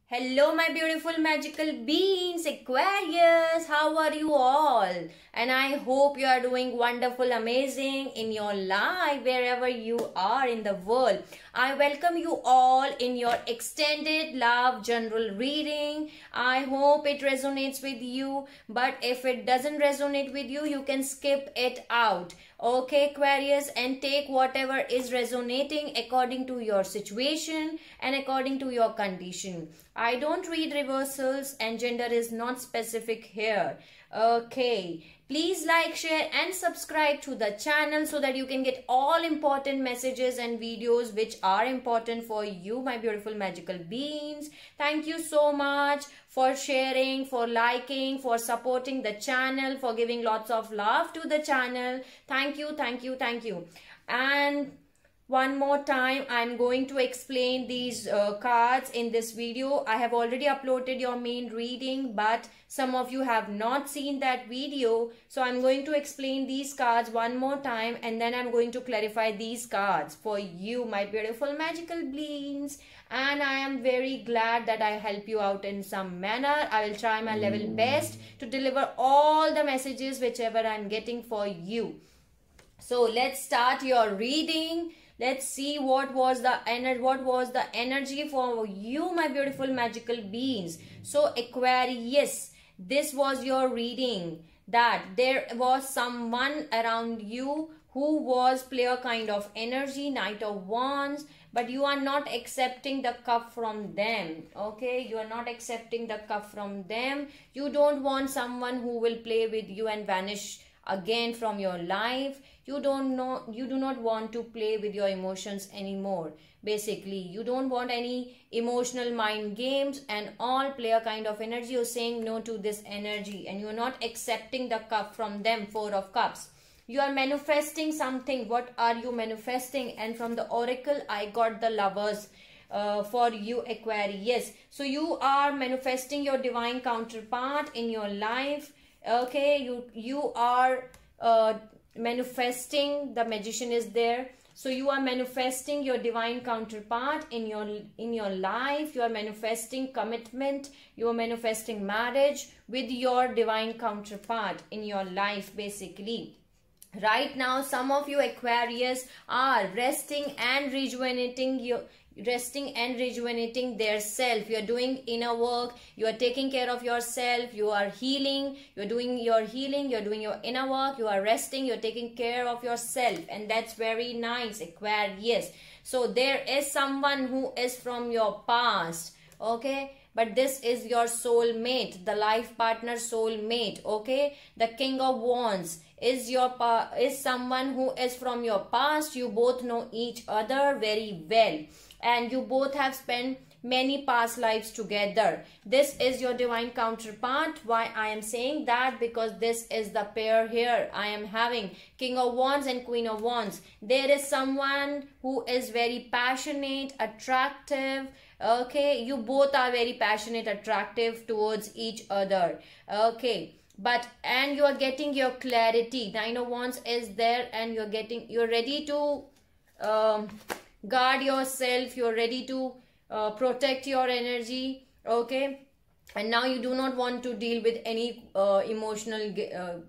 Hello, my beautiful magical beings, Aquarius. How are you all? And I hope you are doing wonderful, amazing in your life, wherever you are in the world. I welcome you all in your extended love general reading. I hope it resonates with you. But if it doesn't resonate with you, you can skip it out. Okay, Aquarius, and take whatever is resonating according to your situation and according to your condition. I don't read reversals and gender is not specific here. Okay, please like, share and subscribe to the channel so that you can get all important messages and videos which are important for you, my beautiful magical beings. Thank you so much for sharing, for liking, for supporting the channel, for giving lots of love to the channel. Thank you, thank you, thank you. And one more time, I'm going to explain these cards in this video. I have already uploaded your main reading, but some of you have not seen that video. So I'm going to explain these cards one more time, and then I'm going to clarify these cards for you, my beautiful magical beings. And I am very glad that I help you out in some manner. I will try my level best to deliver all the messages whichever I'm getting for you. So let's start your reading. Let's see what was the energy for you, my beautiful magical beings. So Aquarius, this was your reading, that there was someone around you who was player kind of energy, Knight of Wands, but you are not accepting the cup from them. Okay, you are not accepting the cup from them. You don't want someone who will play with you and vanish again from your life. You do not want to play with your emotions anymore. Basically, you don't want any emotional mind games and all player kind of energy. You're saying no to this energy and you're not accepting the cup from them, Four of Cups. You are manifesting something. What are you manifesting? And from the oracle, I got the Lovers for you, Aquarius. So you are manifesting your divine counterpart in your life. Okay, you are manifesting, the Magician is there. So you are manifesting your divine counterpart in your life. You are manifesting commitment. You are manifesting marriage with your divine counterpart in your life, basically. Right now, some of you Aquarius are resting and rejuvenating their self. You are doing inner work. You are taking care of yourself. You are healing. You are doing your healing. You are doing your inner work. You are resting. You are taking care of yourself. And that's very nice, Aquarius. So there is someone who is from your past. Okay. But this is your soulmate, the life partner soulmate. Okay. The King of Wands is someone who is from your past. You both know each other very well. And you both have spent many past lives together. This is your divine counterpart. Why I am saying that? Because this is the pair here. I am having King of Wands and Queen of Wands. There is someone who is very passionate, attractive. Okay, you both are very passionate, attractive towards each other. Okay. And you are getting your clarity. Nine of Wands is there and you're ready to guard yourself. You're ready to protect your energy. Okay. And now you do not want to deal with any emotional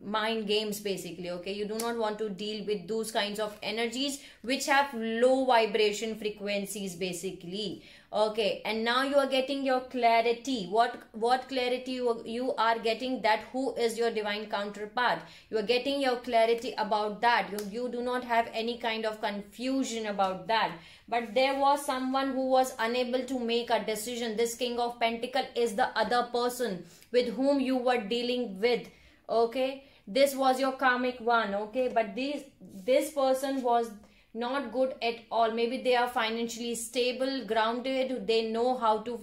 mind games, basically. Okay. You do not want to deal with those kinds of energies which have low vibration frequencies, basically. Okay, and now you are getting your clarity. What clarity you are getting? That who is your divine counterpart? You are getting your clarity about that. You do not have any kind of confusion about that. But there was someone who was unable to make a decision. This King of Pentacles is the other person with whom you were dealing with. Okay, this was your karmic one. Okay, but this person was not good at all. Maybe they are financially stable, grounded. They know how to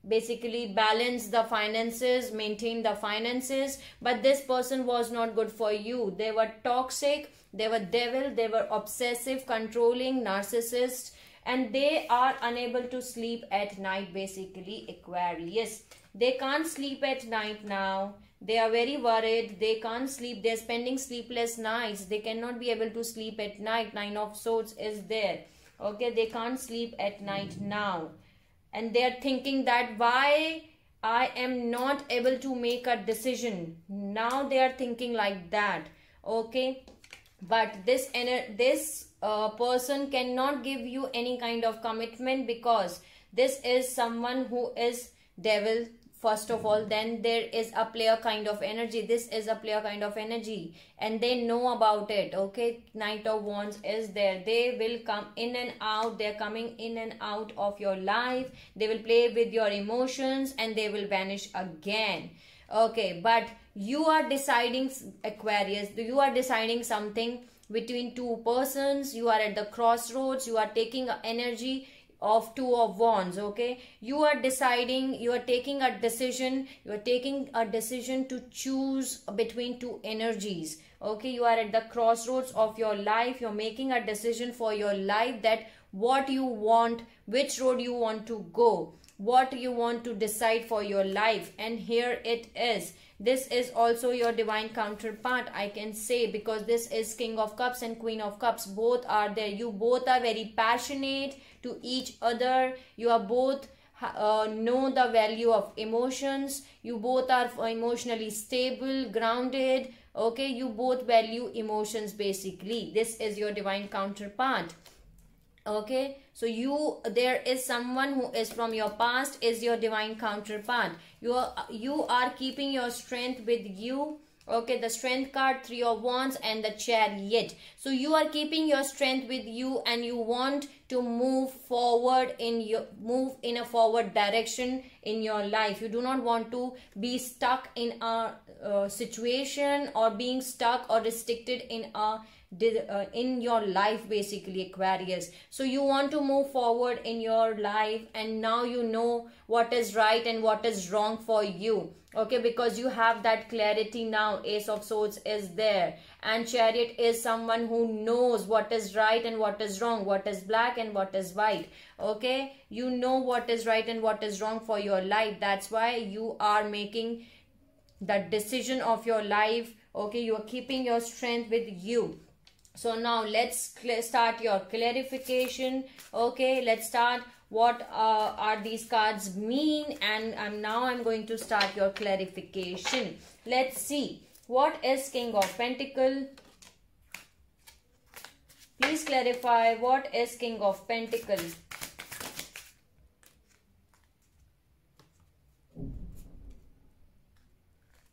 basically balance the finances, maintain the finances. But this person was not good for you. They were toxic. They were devil. They were obsessive, controlling, narcissist. And they are unable to sleep at night, basically, Aquarius. They can't sleep at night now. They are very worried. They can't sleep. They're spending sleepless nights. They cannot be able to sleep at night. Nine of Swords is there. Okay, they can't sleep at night now. and they are thinking that why I am not able to make a decision. Now they are thinking like that. Okay, but this person cannot give you any kind of commitment, because this is someone who is devil first of all. Then there is a player kind of energy. This is a player kind of energy, and they know about it. Okay, Knight of Wands is there. They will come in and out. They're coming in and out of your life. They will play with your emotions and they will vanish again. Okay, but you are deciding, Aquarius, you are deciding something between two persons. You are at the crossroads. You are taking energy of Two of Wands. Okay, you are deciding, you are taking a decision, you are taking a decision to choose between two energies. Okay, you are at the crossroads of your life. You're making a decision for your life, that what you want, which road you want to go, what you want to decide for your life. And here it is. This is also your divine counterpart, I can say, because this is King of Cups and Queen of Cups. Both are there. You both are very passionate to each other. You are both know the value of emotions. You both are emotionally stable, grounded. Okay, you both value emotions basically. This is your divine counterpart. Okay, so there is someone who is from your past, is your divine counterpart. You are keeping your strength with you. Okay, the Strength card, Three of Wands, and the Chariot. So you are keeping your strength with you, and you want to move forward move in a forward direction in your life. You do not want to be stuck in a situation, or being stuck or restricted in your life basically, Aquarius. So you want to move forward in your life, and now you know what is right and what is wrong for you. Okay, because you have that clarity now. Ace of Swords is there, and Chariot is someone who knows what is right and what is wrong, what is black and what is white. Okay, you know what is right and what is wrong for your life. That's why you are making the decision of your life. Okay, you are keeping your strength with you. So now let's start your clarification. Okay, let's start what are these cards mean, and now I'm going to start your clarification. Let's see, what is King of Pentacles? Please clarify, what is King of Pentacles?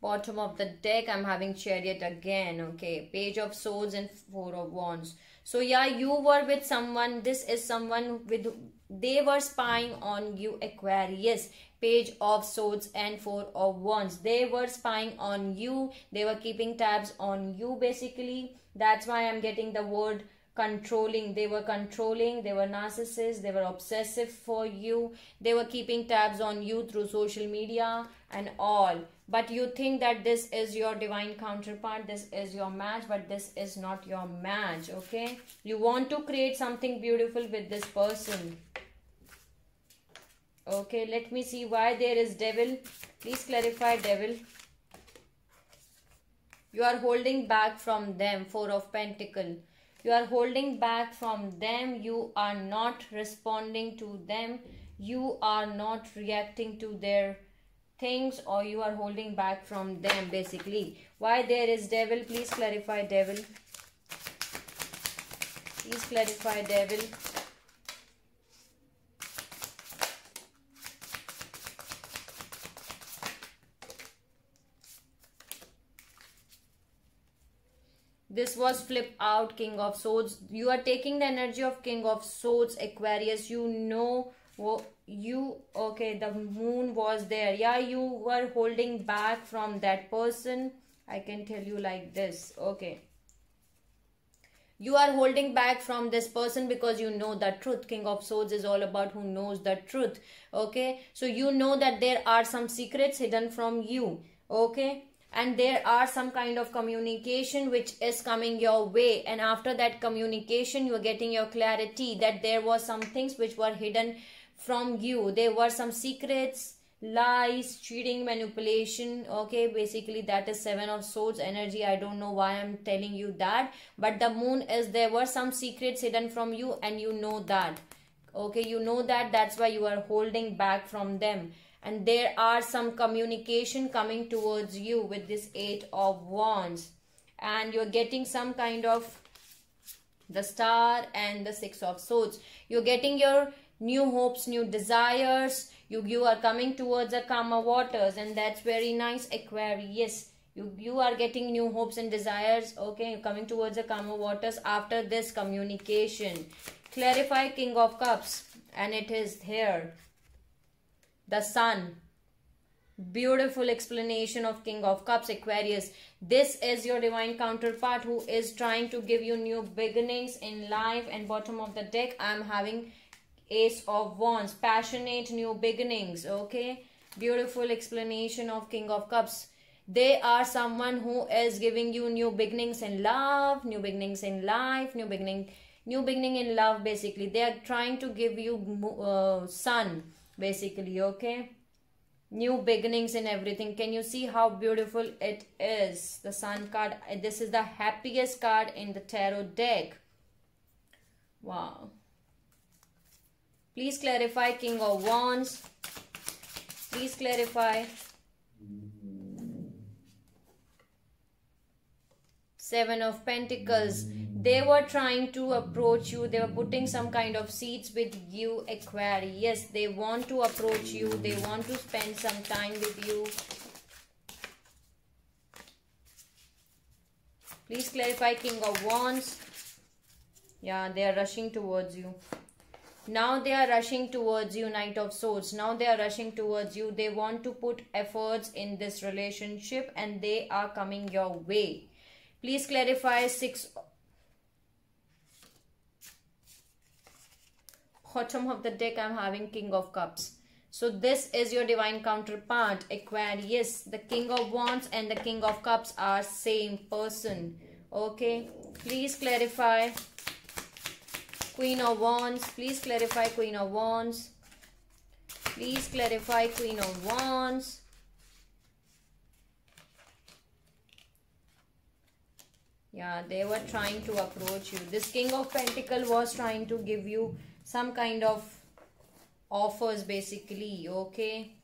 Bottom of the deck, I'm having Chariot again. Okay, Page of Swords and Four of Wands. So yeah, you were with someone. This is someone with, they were spying on you, Aquarius. Page of Swords and Four of Wands. They were spying on you. They were keeping tabs on you basically. That's why I'm getting the word controlling. They were controlling, they were narcissists, they were obsessive for you. They were keeping tabs on you through social media and all. But you think that this is your divine counterpart, this is your match, but this is not your match. Okay, you want to create something beautiful with this person. Okay, let me see why there is Devil. Please clarify, Devil. You are holding back from them. Four of Pentacles. You are holding back from them. You are not responding to them. You are not reacting to their things, or you are holding back from them basically. Why there is Devil? Please clarify, Devil. Please clarify, Devil. This was flip out, King of Swords. You are taking the energy of King of Swords, Aquarius. You know, okay, the moon was there. Yeah, you were holding back from that person. I can tell you like this. Okay. You are holding back from this person because you know the truth. King of Swords is all about who knows the truth. Okay. So you know that there are some secrets hidden from you. Okay. And there are some kind of communication which is coming your way, and after that communication you are getting your clarity that there was some things which were hidden from you. There were some secrets, lies, cheating, manipulation. Okay, basically that is Seven of Swords energy. I don't know why I'm telling you that, but the moon is, there were some secrets hidden from you and you know that. Okay, you know that, that's why you are holding back from them. And there are some communication coming towards you with this 8 of Wands, and you're getting some kind of the Star and the 6 of Swords. You're getting your new hopes, new desires. You are coming towards the calmer waters, and that's very nice, Aquarius. You are getting new hopes and desires. Okay, you're coming towards the calmer waters after this communication. Clarify King of Cups, and it is here. The Sun. Beautiful explanation of King of Cups, Aquarius. This is your divine counterpart who is trying to give you new beginnings in life. And bottom of the deck, I'm having Ace of Wands, passionate new beginnings. Okay, beautiful explanation of King of Cups. They are someone who is giving you new beginnings in love, new beginnings in life, new beginning in love. Basically, they are trying to give you sun, basically. Okay, new beginnings in everything. Can you see how beautiful it is? The Sun card. This is the happiest card in the tarot deck. Wow. Please clarify King of Wands. Please clarify. 7 of Pentacles. They were trying to approach you. They were putting some kind of seeds with you, Aquarius. Yes, they want to approach you. They want to spend some time with you. Please clarify King of Wands. Yeah, they are rushing towards you. Now they are rushing towards you, Knight of Swords. Now they are rushing towards you. They want to put efforts in this relationship, and they are coming your way. Please clarify 6. Bottom of the deck, I'm having King of Cups. So this is your divine counterpart, Aquarius. The King of Wands and the King of Cups are same person. Okay, please clarify Queen of Wands. Please clarify Queen of Wands. Please clarify Queen of Wands. Yeah, they were trying to approach you. This King of Pentacles was trying to give you some kind of offers, basically. Okay.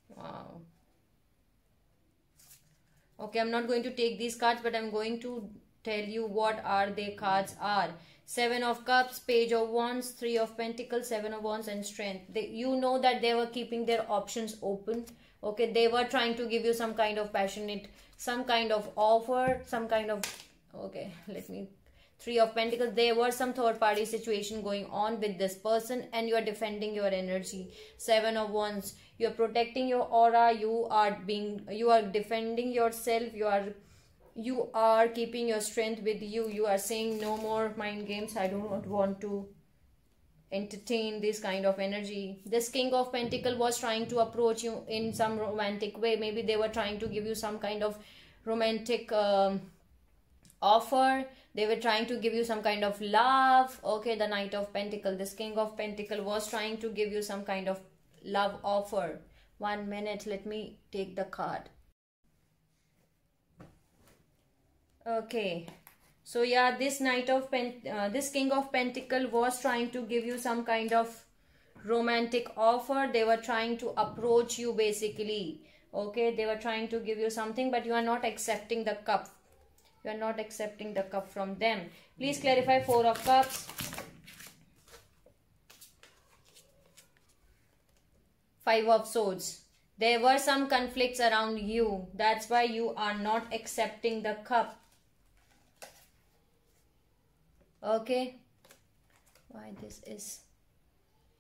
Wow. Okay, I'm not going to take these cards, but I'm going to tell you what are their cards are. 7 of Cups, Page of Wands, 3 of Pentacles, 7 of Wands, and Strength. You know that they were keeping their options open. Okay, they were trying to give you some kind of passionate, some kind of offer, some kind of, okay, let me, 3 of Pentacles. There was some third party situation going on with this person, and you are defending your energy. 7 of Wands, you are protecting your aura, you are defending yourself, you are keeping your strength with you. You are saying no more mind games. I do not want to entertain this kind of energy. This King of Pentacles was trying to approach you in some romantic way. Maybe they were trying to give you some kind of romantic offer. They were trying to give you some kind of love. Okay, the Knight of Pentacles. This King of Pentacles was trying to give you some kind of love offer. 1 minute, let me take the card. Okay, so yeah, this this King of Pentacles was trying to give you some kind of romantic offer. They were trying to approach you, basically. Okay, they were trying to give you something, but you are not accepting the cup. You are not accepting the cup from them. Please clarify 4 of Cups. 5 of Swords. There were some conflicts around you. That's why you are not accepting the cup. Okay. Why this is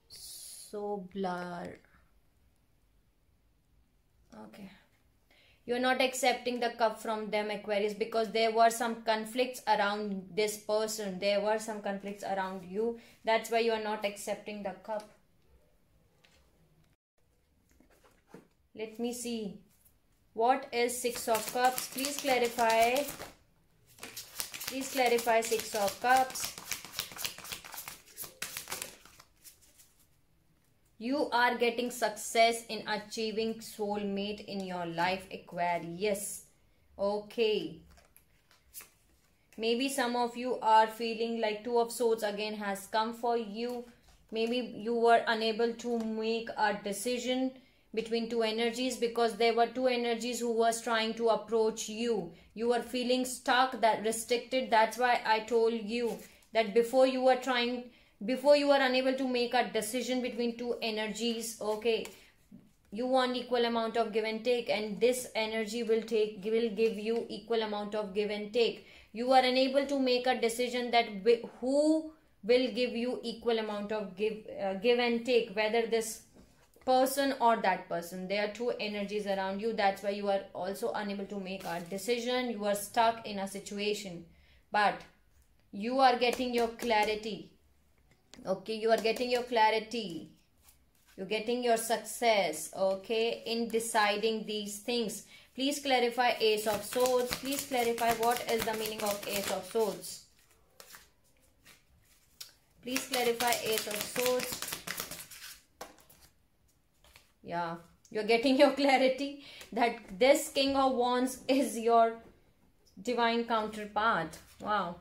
so blurred. Okay. You're not accepting the cup from them, Aquarius, because there were some conflicts around this person. There were some conflicts around you. That's why you are not accepting the cup. Let me see. What is 6 of Cups? Please clarify. Please clarify 6 of Cups. You are getting success in achieving soulmate in your life, Aquarius. Okay. Maybe some of you are feeling like Two of Swords again has come for you. Maybe you were unable to make a decision between two energies, because there were two energies who was trying to approach you. You were feeling stuck, that restricted. That's why I told you that before you were unable to make a decision between two energies, okay, you want equal amount of give and take, and this energy will give you equal amount of give and take. You are unable to make a decision that who will give you equal amount of give and take, whether this person or that person. There are two energies around you. That's why you are also unable to make a decision. You are stuck in a situation, but you are getting your clarity. Okay, you are getting your clarity. You're getting your success, okay, in deciding these things. Please clarify Ace of Swords. Please clarify what is the meaning of Ace of Swords. Please clarify Ace of Swords. Yeah, you're getting your clarity that this King of Wands is your divine counterpart. Wow.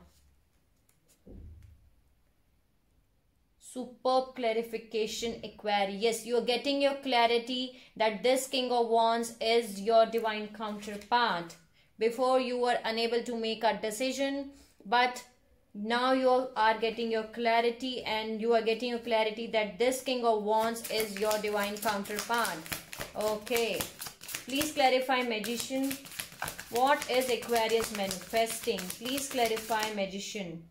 Superb clarification, Aquarius. You are getting your clarity that this King of Wands is your divine counterpart. Before you were unable to make a decision, but now you are getting your clarity, and you are getting your clarity that this King of Wands is your divine counterpart. Okay. Please clarify Magician. What is Aquarius manifesting? Please clarify Magician.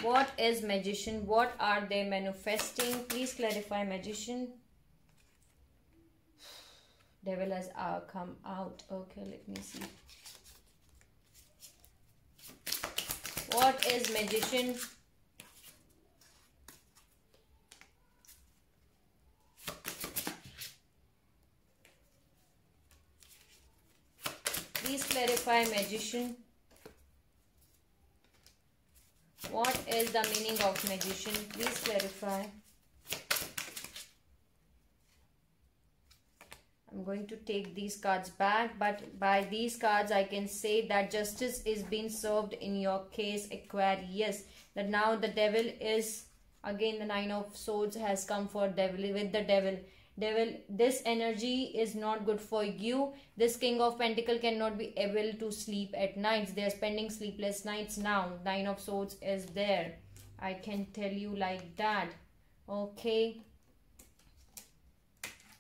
What is Magician? What are they manifesting? Please clarify Magician. Devil has come out. Okay, let me see. What is Magician? Please clarify Magician. What is the meaning of Magician? Please clarify. I'm going to take these cards back, but by these cards I can say that justice is being served in your case, Aquarius. That now the devil is, again the Nine of Swords has come for devil, with the devil. This energy is not good for you. This King of Pentacle cannot be able to sleep at nights. They are spending sleepless nights now. Nine of Swords is there. I can tell you like that. Okay.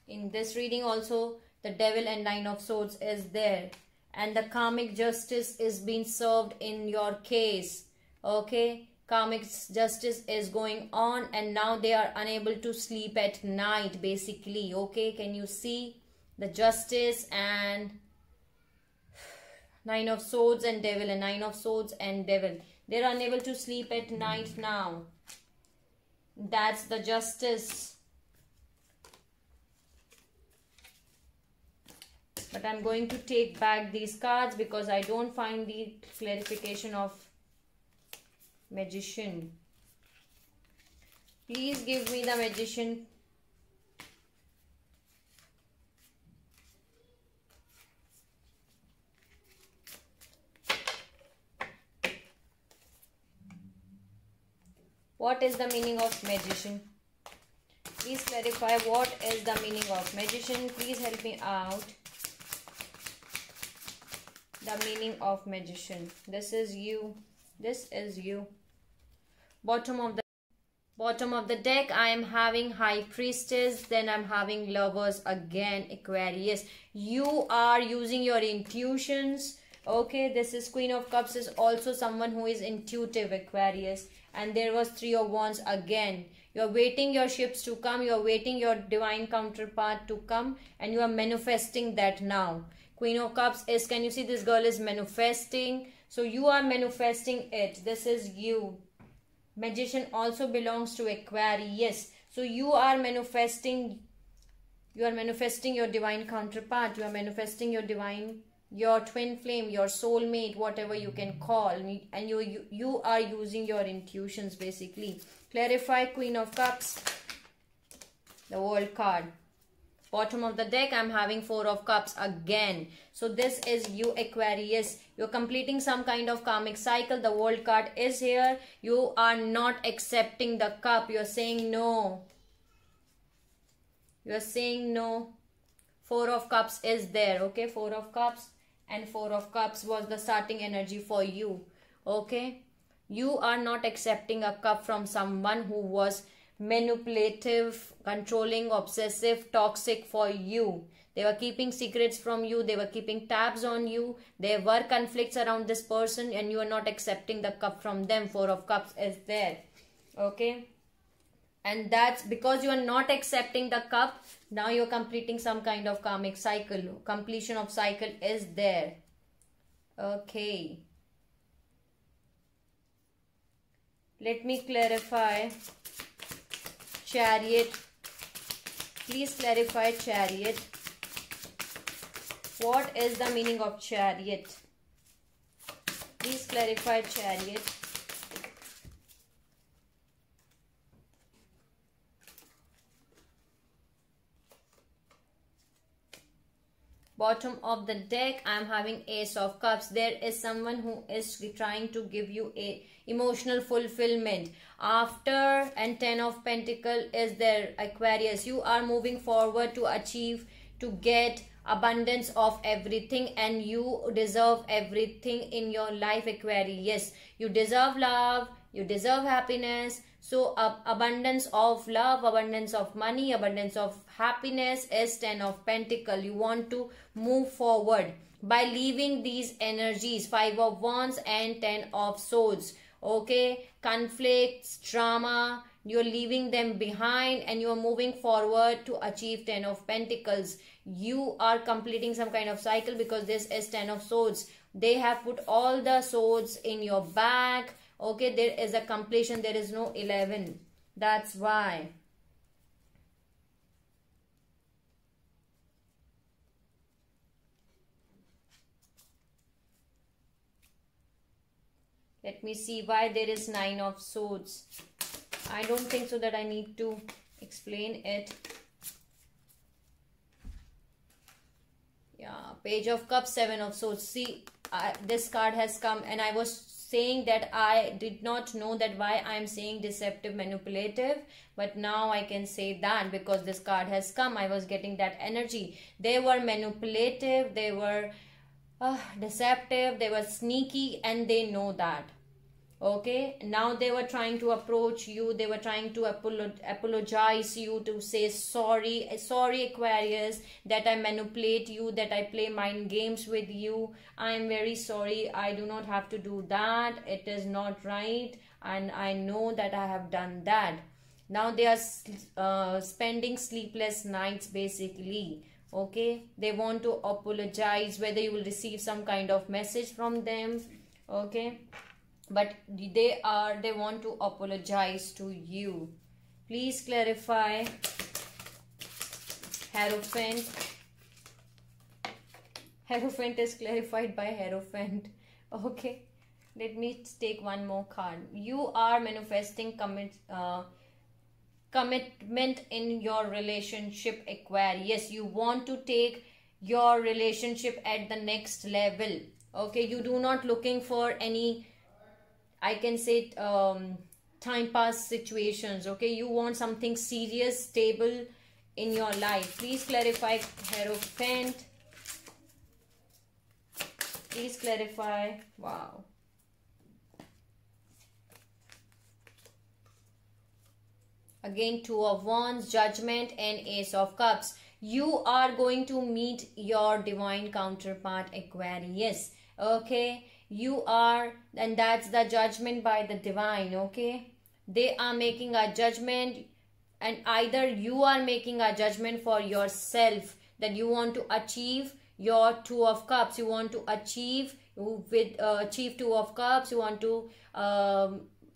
In this reading also, the devil and Nine of Swords is there. And the karmic justice is being served in your case. Okay. Karmic justice is going on, and now they are unable to sleep at night, basically. Okay, can you see the justice and Nine of Swords and devil, and Nine of Swords and devil. They are unable to sleep at night now. That's the justice. But I'm going to take back these cards because I don't find the clarification of Magician. Please give me the Magician. What is the meaning of Magician? Please clarify what is the meaning of Magician. Please help me out. The meaning of Magician. This is you. This is you. Bottom of the deck, I am having High Priestess. Then I'm having Lovers again, Aquarius. You are using your intuitions. Okay, this is Queen of Cups is also someone who is intuitive, Aquarius. And there was Three of Wands again. You're waiting your ships to come. You're waiting your divine counterpart to come. And you are manifesting that now. Queen of Cups is, can you see this girl is manifesting? So you are manifesting it. This is you. Magician also belongs to Aquarius. So you are manifesting. You are manifesting your divine counterpart. You are manifesting your divine, your twin flame, your soulmate, whatever you can call. And you are using your intuitions, basically. Clarify Queen of Cups. The World card. Bottom of the deck, I'm having Four of Cups again. So this is you, Aquarius. You're completing some kind of karmic cycle. The World card is here. You are not accepting the cup. You're saying no. You're saying no. Four of Cups is there. Okay, Four of Cups and Four of Cups was the starting energy for you. Okay, you are not accepting a cup from someone who was manipulative, controlling, obsessive, toxic for you. They were keeping secrets from you. They were keeping tabs on you. There were conflicts around this person and you are not accepting the cup from them. Four of Cups is there. Okay, and that's because you are not accepting the cup. Now you're completing some kind of karmic cycle. Completion of cycle is there. Okay, let me clarify. Chariot, please clarify Chariot. What is the meaning of Chariot? Please clarify Chariot. Bottom of the deck, I am having Ace of Cups. There is someone who is trying to give you a emotional fulfillment. After and Ten of Pentacles is there, Aquarius. You are moving forward to achieve, to get abundance of everything, and you deserve everything in your life, Aquarius. You deserve love. You deserve happiness. So abundance of love, abundance of money, abundance of happiness is Ten of Pentacles. You want to move forward by leaving these energies, Five of Wands and Ten of Swords. Okay, conflicts, drama, you're leaving them behind and you're moving forward to achieve Ten of Pentacles. You are completing some kind of cycle because this is Ten of Swords. They have put all the swords in your bag. Okay, there is a completion. There is no 11. That's why. Let me see why there is Nine of Swords. I don't think so that I need to explain it. Yeah, Page of Cups, Seven of Swords. See, this card has come and I was saying that I did not know that why I am saying deceptive, manipulative, but now I can say that because this card has come. I was getting that energy. They were manipulative, they were deceptive, they were sneaky, and they know that. Okay, now they were trying to approach you, they were trying to apologize you, to say sorry Aquarius, that I manipulate you, that I play mind games with you. I am very sorry, I do not have to do that, it is not right, and I know that I have done that. Now they are spending sleepless nights basically. Okay, they want to apologize, whether you will receive some kind of message from them. Okay, but they want to apologize to you. Please clarify Hierophant. Hierophant is clarified by Hierophant. Okay, let me take one more card. You are manifesting commitment in your relationship, Aquarius. You want to take your relationship at the next level. Okay, you do not looking for any, I can say, time pass situations. Okay, you want something serious, stable in your life. Please clarify Hierophant. Please clarify. Wow. Again, Two of Wands, Judgment, and Ace of Cups. You are going to meet your divine counterpart, Aquarius. Okay, you are, and that's the judgment by the divine. Okay, they are making a judgment, and either you are making a judgment for yourself that you want to achieve your Two of Cups. You want to achieve with Two of Cups. You want to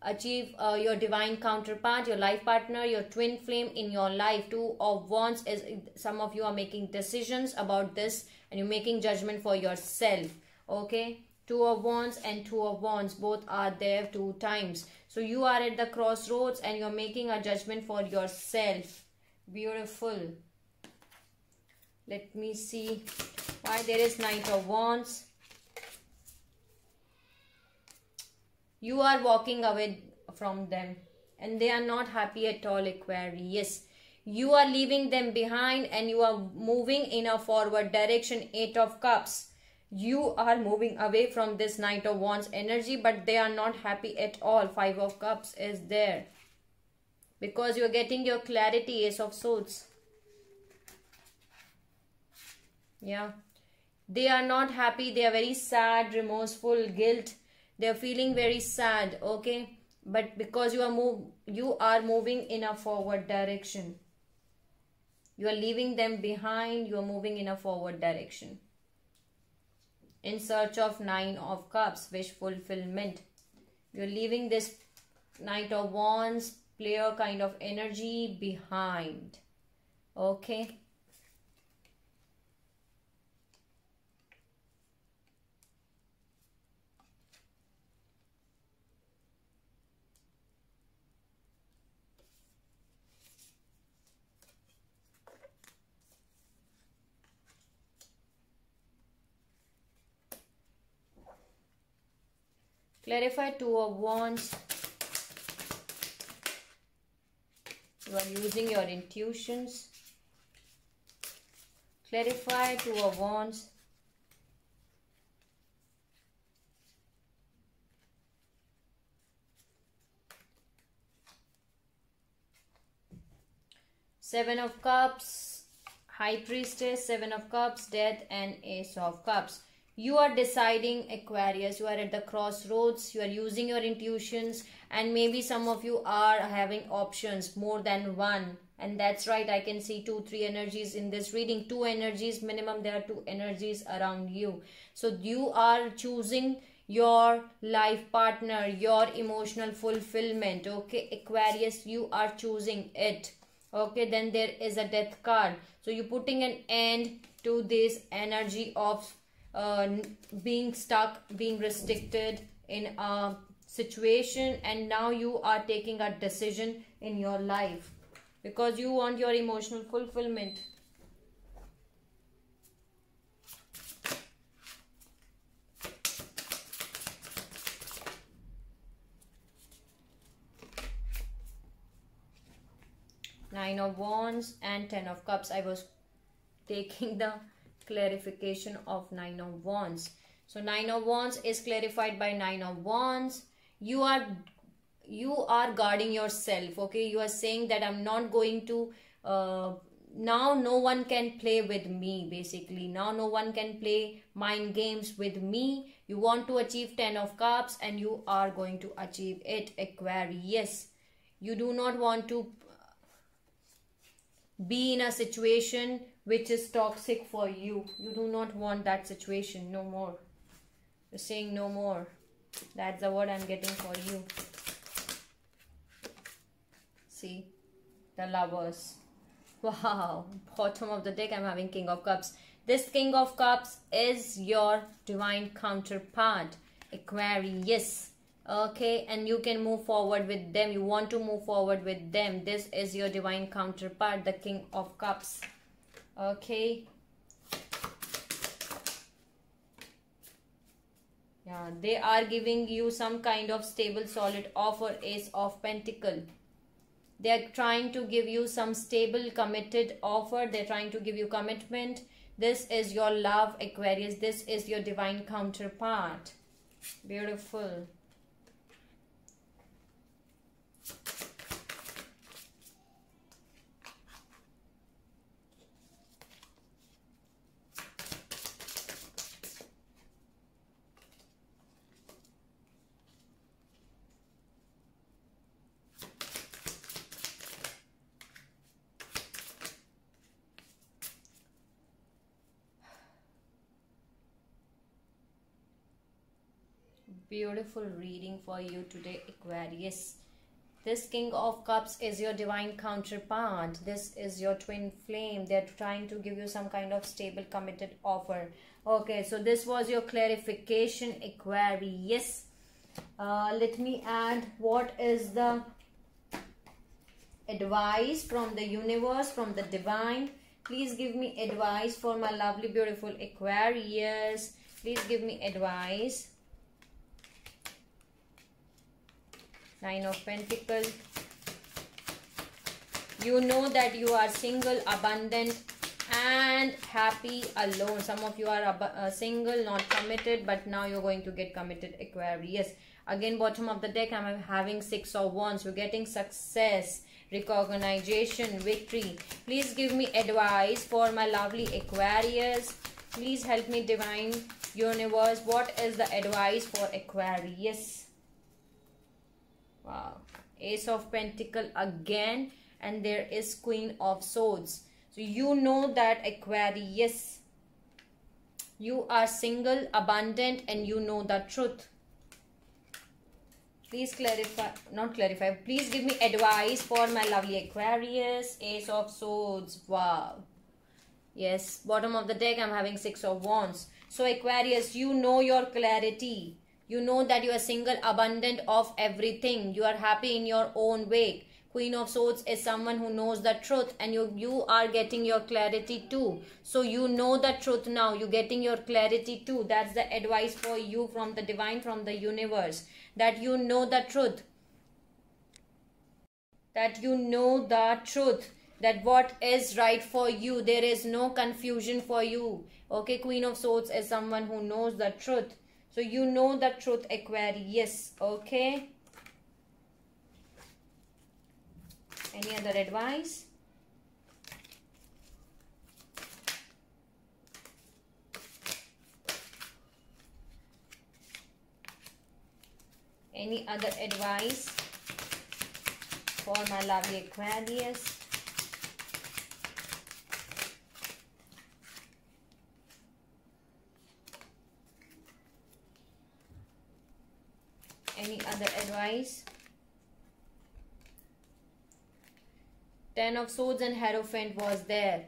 achieve your divine counterpart, your life partner, your twin flame in your life. Two of Wands is, some of you are making decisions about this and you're making judgment for yourself. Okay, Two of Wands and Two of Wands both are there 2 times. So you are at the crossroads and you're making a judgment for yourself. Beautiful. Let me see why there is Knight of Wands. You are walking away from them and they are not happy at all, Aquarius. You are leaving them behind and you are moving in a forward direction. 8 of Cups. You are moving away from this Knight of Wands energy, but they are not happy at all. 5 of Cups is there. Because you are getting your clarity, Ace of Swords. Yeah. They are not happy. They are very sad, remorseful, guilt. They are feeling very sad, okay? But because you are moving in a forward direction. You are leaving them behind. You are moving in a forward direction. In search of 9 of Cups, wish fulfillment. You are leaving this Knight of Wands, player kind of energy behind. Okay. Clarify 2 of Wands. You are using your intuitions. Clarify 2 of Wands. Seven of Cups, High Priestess, 7 of Cups, Death, and Ace of Cups. You are deciding, Aquarius. You are at the crossroads. You are using your intuitions, and maybe some of you are having options, more than one. And that's right, I can see 2, 3 energies in this reading. 2 energies minimum. There are 2 energies around you. So you are choosing your life partner, your emotional fulfillment. Okay, Aquarius, you are choosing it. Okay, then there is a Death card. So you're putting an end to this energy of being stuck, being restricted in a situation, and now you are taking a decision in your life because you want your emotional fulfillment. Nine of Wands and 10 of Cups. I was taking the clarification of 9 of Wands. So 9 of Wands is clarified by 9 of Wands. You are guarding yourself. Okay, you are saying that I'm not going to now no one can play with me. Basically, now no one can play mind games with me. You want to achieve 10 of Cups and you are going to achieve it, Aquarius. You do not want to be in a situation which is toxic for you. You do not want that situation. No more. You're saying no more. That's the word I'm getting for you. See, the Lovers. Wow, bottom of the deck I'm having King of Cups. This King of Cups is your divine counterpart, Aquarius. Okay, and you can move forward with them. You want to move forward with them. This is your divine counterpart, the King of Cups. Okay. Yeah, they are giving you some kind of stable, solid offer, Ace of Pentacle. They are trying to give you some stable, committed offer. They're trying to give you commitment. This is your love, Aquarius. This is your divine counterpart. Beautiful. Beautiful reading for you today, Aquarius. This King of Cups is your divine counterpart. This is your twin flame. They're trying to give you some kind of stable, committed offer. Okay, so this was your clarification, Aquarius. Let me add what is the advice from the universe, from the divine. Please give me advice for my lovely, beautiful Aquarius. Please give me advice. Nine of Pentacles. You know that you are single, abundant, and happy alone. Some of you are single, not committed, but now you're going to get committed, Aquarius. Again, bottom of the deck, I'm having Six of Wands. You're getting success, recognition, victory. Please give me advice for my lovely Aquarius. Please help me, divine universe. What is the advice for Aquarius? Wow. Ace of Pentacles again, and there is Queen of Swords. So you know that, Aquarius, you are single, abundant, and you know the truth. Please please give me advice for my lovely Aquarius. Ace of Swords. Wow. Yes, bottom of the deck, I'm having Six of Wands. So Aquarius, you know your clarity. You know that you are single, abundant of everything. You are happy in your own way. Queen of Swords is someone who knows the truth, and you are getting your clarity too. So you know the truth now. You're getting your clarity too. That's the advice for you from the divine, from the universe. That you know the truth. That you know the truth. That what is right for you. There is no confusion for you. Okay, Queen of Swords is someone who knows the truth. So you know the truth, Aquarius. Okay. Any other advice? Any other advice for my lovely Aquarius? Any other advice? Ten of Swords and Hierophant was there.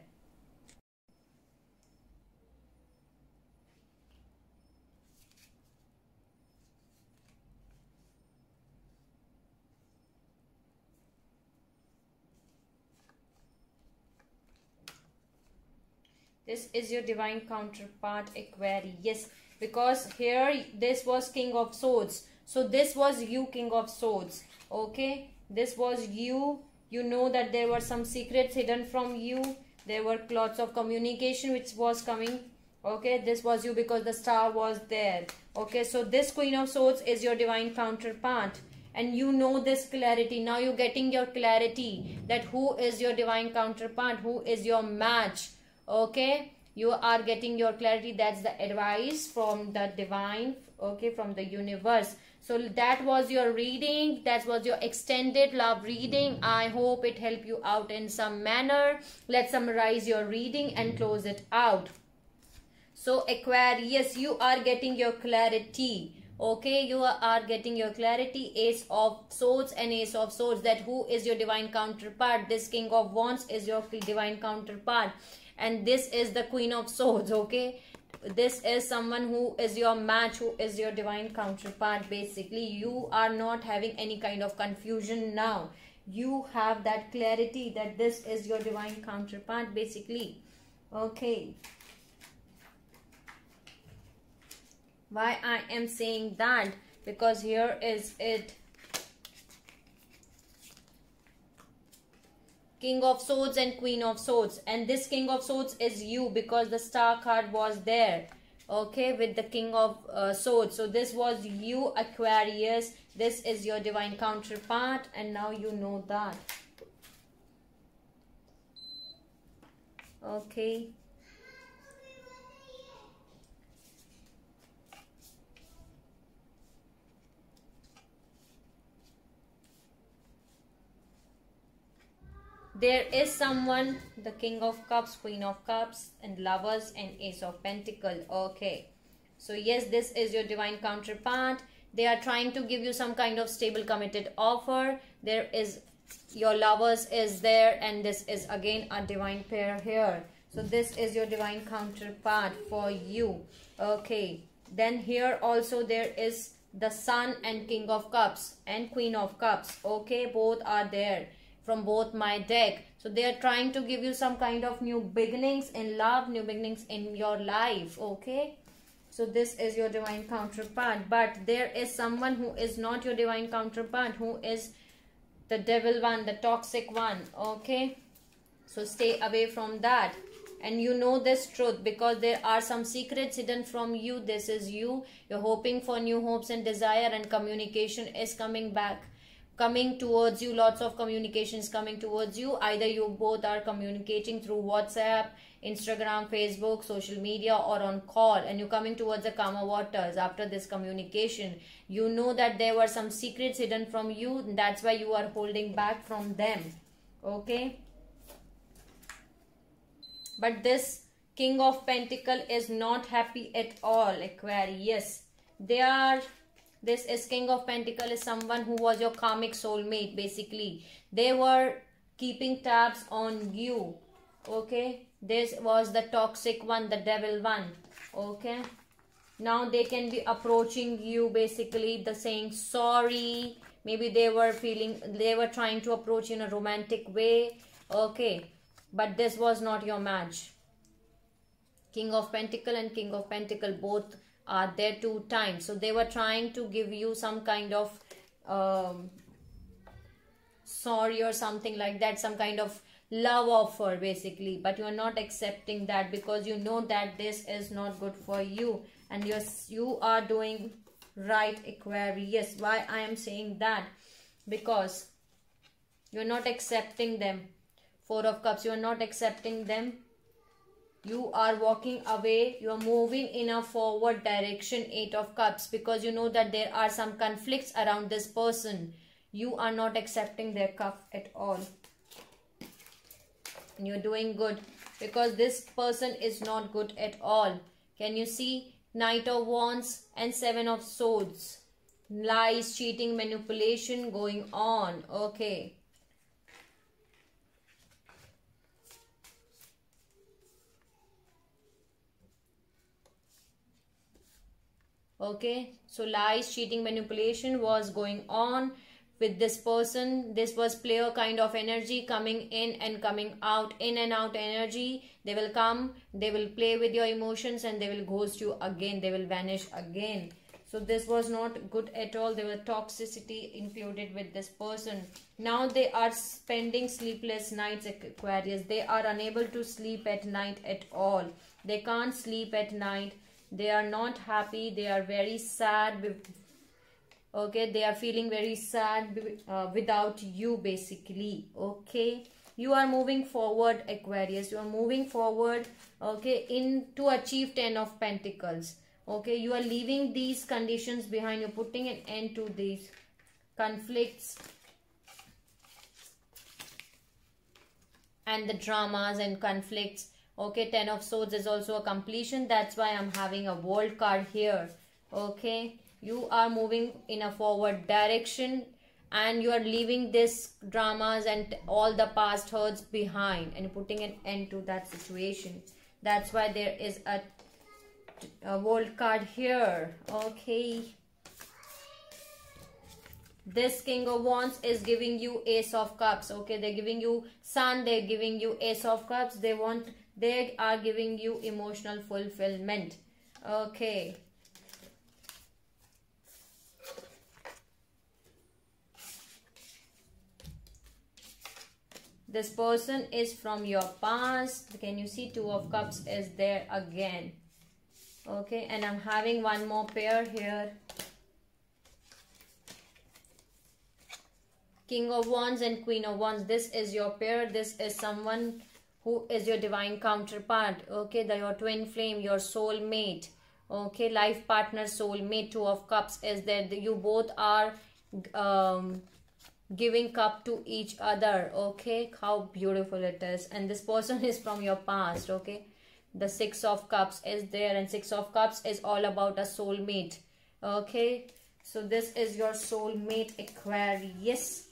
This is your divine counterpart, Aquarius. Because here this was King of Swords. So this was you, King of Swords. Okay. This was you. You know that there were some secrets hidden from you. There were lots of communication which was coming. Okay. This was you because the star was there. Okay. So this Queen of Swords is your divine counterpart. And you know this clarity. Now you're getting your clarity. That who is your divine counterpart. Who is your match. Okay, you are getting your clarity. That's the advice from the divine, okay, from the universe. So that was your reading. That was your extended love reading. I hope it helped you out in some manner. Let's summarize your reading and close it out. So Aquarius, you are getting your clarity. Okay, you are getting your clarity. Ace of Swords and Ace of Swords. That who is your divine counterpart. This King of Wands is your divine counterpart. And this is the Queen of Swords, okay? This is someone who is your match, who is your divine counterpart. Basically, you are not having any kind of confusion now. You have that clarity that this is your divine counterpart, basically. Okay. Why I am saying that? Because here is it. King of Swords and Queen of Swords. And this King of Swords is you because the star card was there. Okay, with the King of Swords. So this was you, Aquarius. This is your divine counterpart. And now you know that. Okay. There is someone, the King of Cups, Queen of Cups, and Lovers, and Ace of Pentacles. Okay. So yes, this is your divine counterpart. They are trying to give you some kind of stable, committed offer. There is your Lovers is there, and this is again a divine pair here. So this is your divine counterpart for you. Okay. Then here also there is the Sun and King of Cups and Queen of Cups. Okay. Both are there. from both my deck. So they are trying to give you some kind of new beginnings in love, new beginnings in your life. Okay, so this is your divine counterpart, but there is someone who is not your divine counterpart, who is the devil one, the toxic one. Okay, so stay away from that. And you know this truth because there are some secrets hidden from you. This is you. You're hoping for new hopes and desire, and communication is coming back, coming towards you. Lots of communications coming towards you. Either you both are communicating through WhatsApp, Instagram, Facebook, social media, or on call, and you're coming towards the calmer waters after this communication. You know that there were some secrets hidden from you. That's why you are holding back from them. Okay, but this King of Pentacles is not happy at all, Aquarius. This is King of Pentacles is someone who was your karmic soulmate, basically. They were keeping tabs on you. Okay, this was the toxic one, the devil one. Okay, now they can be approaching you, basically, the saying sorry. Maybe they were trying to approach you in a romantic way. Okay, but this was not your match. King of Pentacles and King of Pentacles both are there 2 times. So they were trying to give you some kind of sorry or something like that, some kind of love offer, basically. But you are not accepting that because you know that this is not good for you. And you are doing right, Aquarius. Why I am saying that? Because you are not accepting them. 4 of Cups, you are not accepting them. You are walking away. You are moving in a forward direction, 8 of Cups, because you know that there are some conflicts around this person. You are not accepting their cup at all. And you're doing good because this person is not good at all. Can you see? Knight of Wands and 7 of Swords. Lies, cheating, manipulation going on. Okay. Okay, so lies, cheating, manipulation was going on with this person. This was player kind of energy, coming in and coming out, in and out energy. They will come, they will play with your emotions, and they will ghost you again. They will vanish again. So this was not good at all. There were toxicity included with this person. Now they are spending sleepless nights, Aquarius. They are unable to sleep at night at all. They can't sleep at night. They are not happy. They are very sad. Okay, they are feeling very sad without you, basically. Okay, you are moving forward, Aquarius. You are moving forward, okay, to achieve 10 of Pentacles. Okay, you are leaving these conditions behind. You're putting an end to these conflicts and the dramas and conflicts. Okay, 10 of Swords is also a completion. That's why I'm having a World card here. Okay, you are moving in a forward direction and you are leaving this dramas and all the past hurts behind and putting an end to that situation. That's why there is a World card here. Okay, this King of Wands is giving you Ace of Cups. Okay, they're giving you Sun, they're giving you Ace of Cups. They are giving you emotional fulfillment. Okay, this person is from your past. Can you see? 2 of Cups is there again. Okay, and I'm having one more pair here. King of Wands and Queen of Wands. This is your pair. This is someone who is your divine counterpart. Okay, your twin flame, your soulmate. Okay, life partner, soulmate. 2 of Cups is there. You both are giving cup to each other. Okay, how beautiful it is. And this person is from your past. Okay, the 6 of Cups is there, and 6 of Cups is all about a soulmate. Okay, so this is your soulmate, Aquarius.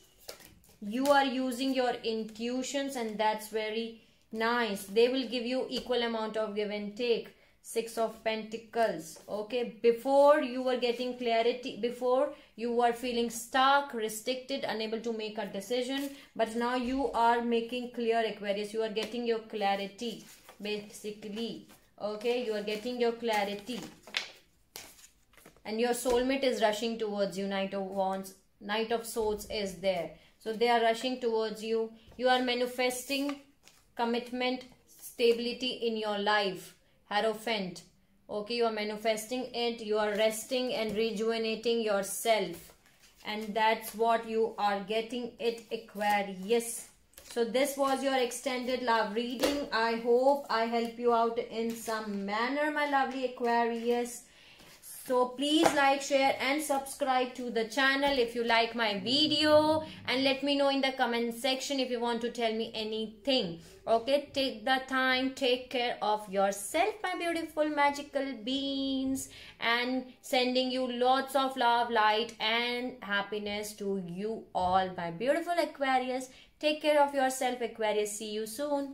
You are using your intuitions, and that's very nice. They will give you equal amount of give and take. Six of Pentacles. Okay, before you were getting clarity, before you were feeling stuck, restricted, unable to make a decision, but now you are making clear, Aquarius. You are getting your clarity, basically. Okay, you are getting your clarity. And your soulmate is rushing towards you. Knight of Wands, Knight of Swords is there. So they are rushing towards you. You are manifesting commitment, stability in your life. Hierophant. Okay, you are manifesting it. You are resting and rejuvenating yourself. And that's what you are getting it, Aquarius. So this was your extended love reading. I hope I help you out in some manner, my lovely Aquarius. So please like, share and subscribe to the channel if you like my video. And let me know in the comment section if you want to tell me anything. Okay, take the time, take care of yourself, my beautiful magical beings. And sending you lots of love, light and happiness to you all, my beautiful Aquarius. Take care of yourself, Aquarius. See you soon.